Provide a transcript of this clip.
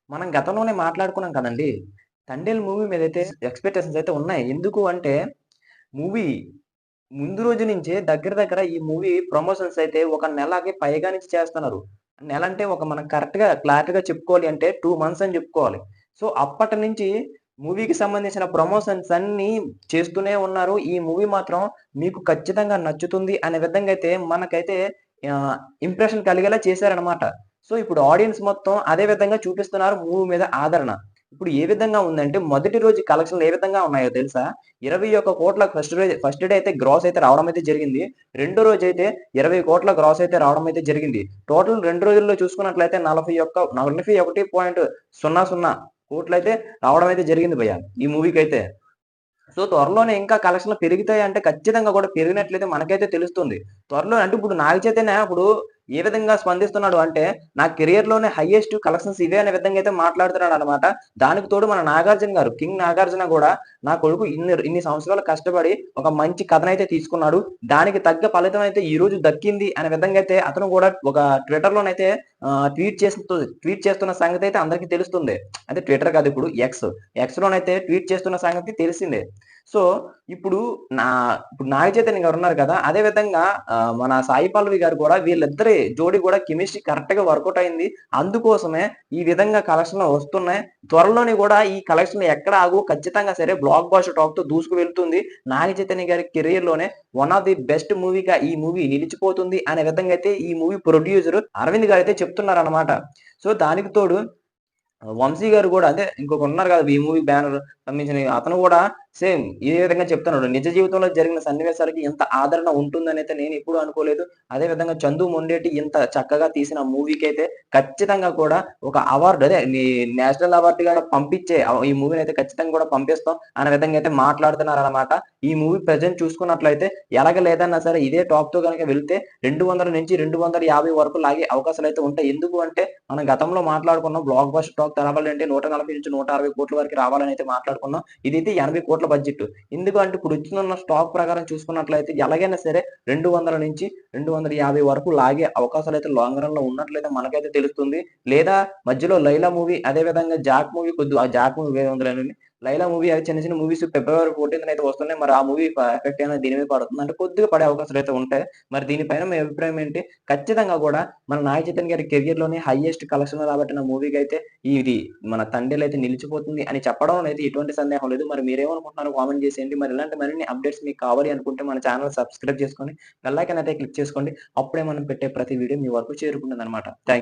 మనం గతంలోనే మాట్లాడుకున్నాం కదండీ! 'తండేల్' మూవీ మీదైతే ఎక్స్‌పెక్టేషన్స్ అయితే ఉన్నాయి. ఎందుకు అంటే, మూవీ ముందు రోజు నుంచే దగ్గర దగ్గర ఈ మూవీ ప్రమోషన్స్ అయితే ఒక నెలకి పైగా నుంచి చేస్తున్నారు. నెలంటే ఒక మనం కరెక్ట్‌గా క్లారిటీగా చెప్పుకోవాలి అంటే 2 మంత్స్ అని చెప్పుకోవాలి. సో, అప్పటి నుంచి మూవీకి సంబంధించిన ప్రమోషన్స్ అన్నీ చేస్తూనే ఉన్నారు. ఈ మూవీ మాత్రం మీకు ఖచ్చితంగా నచ్చుతుంది అనే విధంగా అయితే మనకైతే ఆహ్, ఇంప్రెషన్ కలిగేలా చేశారనమాట. సో, ఇప్పుడు ఆడియన్స్ మొత్తం అదే విధంగా చూపిస్తున్నారు మూవీ మీద ఆదరణ. ఇప్పుడు ఏ విధంగా ఉందంటే మొదటి రోజు కలెక్షన్‌లు ఏ విధంగా ఉన్నాయో తెలుసా? 21,00,00,000 ఫస్ట్ డే అయితే గ్రాస్ అయితే రావడం అయితే జరిగింది. రెండో రోజైతే 20,00,00,000 గ్రాస్ అయితే రావడం అయితే జరిగింది. టోటల్ 2 రోజుల్లో చూసుకున్నట్లయితే 41,00,00,000 అయితే రావడం అయితే జరిగింది భయ్యా ఈ మూవీకైతే. సో, త్వరలోనే ఇంకా కలెక్షన్‌లు పెరుగుతాయంటే ఖచ్చితంగా కూడా పెరిగినట్లయితే మనకైతే తెలుస్తుంది. త్వరలో అంటే ఇప్పుడు నాగ చైతన్య ఇప్పుడు ఏ విధంగా స్పందిస్తున్నాడు అంటే, నా కెరియర్‌లోనే హైయెస్ట్ కలెక్షన్స్ ఇవే అనే విధంగా అయితే మాట్లాడుతున్నాడనమాట. దానికి తోడు మన నాగార్జున గారు, కింగ్ నాగార్జున గూడా నా కొడుకు ఇన్ని సంవత్సరాలు కష్టపడి ఒక మంచి కథనైతే తీసుకున్నాడు. దానికి తగ్గ ఫలితం అయితే ఈరోజు దక్కింది అనే విధంగా అయితే అతను గూడా ఒక ట్విట్టర్‌లోనైతే ట్వీట్ చేస్తున్న సంగతైతే అందరికీ తెలుస్తుంది. అంటే ట్విట్టర్ కాదు ఇప్పుడు ఎక్స్. ఎక్స్‌లోనైతే ట్వీట్ చేస్తున్న సంగతి తెలిసిందే. సో, ఇప్పుడు నా ఇప్పుడు నాగ చైతన్య గారున్నారు కదా! అదే విధంగా మన సాయి పల్లవి గారు కూడా వీళ్ళిద్దరి జోడీ కూడా కెమిస్ట్రీ కరెక్ట్‌గా వర్కౌట్ అయింది. అందుకోసమే ఈ విధంగా కలెక్షన్‌లు వస్తున్నాయి. త్వరలోని కూడా ఈ కలెక్షన్‌లు ఎక్కడ ఆగవు. ఖచ్చితంగా సరే బ్లాక్ బస్టర్ టాక్‌తో దూసుకు వెళ్తుంది. నాగ చైతన్య గారి కెరియర్‌లోనే వన్ ఆఫ్ ది బెస్ట్ మూవీగా ఈ మూవీ నిలిచిపోతుంది అనే విధంగా అయితే ఈ మూవీ ప్రొడ్యూసర్ అరవింద్ గారైతే చెప్తున్నారనమాట. సో, దానికి తోడు వంశీ గారు గూడా అదే ఇంకొకరున్నారు గదా! ఈ మూవీ బ్యానర్ సంబంధించిన అతను గూడా సేమ్ ఇదే విధంగా చెప్తున్నాడు. నిజ జీవితంలో జరిగిన సన్నివేశాలకి ఇంత ఆదరణ ఉంటుందనైతే నేనెప్పుడూ అనుకోలేదు. అదే విధంగా 'చందు మొండేటి' ఇంత చక్కగా తీసిన మూవీకైతే ఖచ్చితంగా కూడా ఒక అవార్డ్ అదే నేషనల్ అవార్డ్‌గా పంపించే ఈ మూవీనైతే ఖచ్చితంగా కూడా పంపిస్తాం అనే విధంగా అయితే మాట్లాడుతున్నారనమాట. ఈ మూవీ ప్రెజెంట్ చూసుకున్నట్లయితే ఎలాగ లేదన్నా సరే ఇదే టాక్‌తో గనక వెళ్తే 200-250 వరకు లాగే అవకాశాలైతే ఉంటాయి. ఎందుకు అంటే మనం గతంలో మాట్లాడుకున్నాం బ్లాక్ బస్టర్ టాక్ రావాలంటే 140-160 కోట్ల వరకు రావాలని అయితే మాట్లాడుకున్నాం. ఇదైతే 80,00,00,000 బడ్జెట్. ఎందుకు అంటే ఇప్పుడు వచ్చినున్న స్టాక్ ప్రకారం చూసుకున్నట్లయితే ఎలాగైనా సరే 200-250 వరకు లాగే అవకాశాలైతే లాంగ్ రన్‌లో ఉన్నట్లయితే మనకైతే తెలుస్తుంది. లేదా మధ్యలో 'లైలా' మూవీ అదే విధంగా 'జాక్' మూవీ ఆ 'జాక్' మూవీ వేరే ఉందిలేండి. 'లైలా' మూవీ అవి చిన్న చిన్న మూవీస్ ఫిబ్రవరి 14థ్ అయితే వస్తున్నాయి. మరి ఆ మూవీ ఎఫెక్ట్ ఏమైనా దీని మీద పడుతుందా? అంటే కొద్దిగా పడే అవకాశాలైతే ఉంటాయి. మరి దీనిపైన మీ అభిప్రాయం ఏంటి? ఖచ్చితంగా కూడా మన నాగ చైతన్య గారి కెరియర్‌లోనే హైయెస్ట్ కలెక్షన్‌లు రాబట్టిన మూవీకైతే ఇది మన 'తండేలైతే' నిలిచిపోతుంది అని చెప్పడంలో అయితే ఎటువంటి సందేహం లేదు. మరి మీరేమనుకుంటున్నారో కామెంట్ చేసేయండి. మరి ఇలాంటి మరిన్ని అప్డేట్స్ మీకు కావాలి అనుకుంటే మన ఛానెల్ సబ్స్క్రైబ్ చేసుకొని బెల్ ఐకాన్ అయితే క్లిక్ చేసుకోండి. అప్పుడే మనం పెట్టే ప్రతి వీడియో మీ వరకు చేరుకుంటుందన్నమాట. థాంక్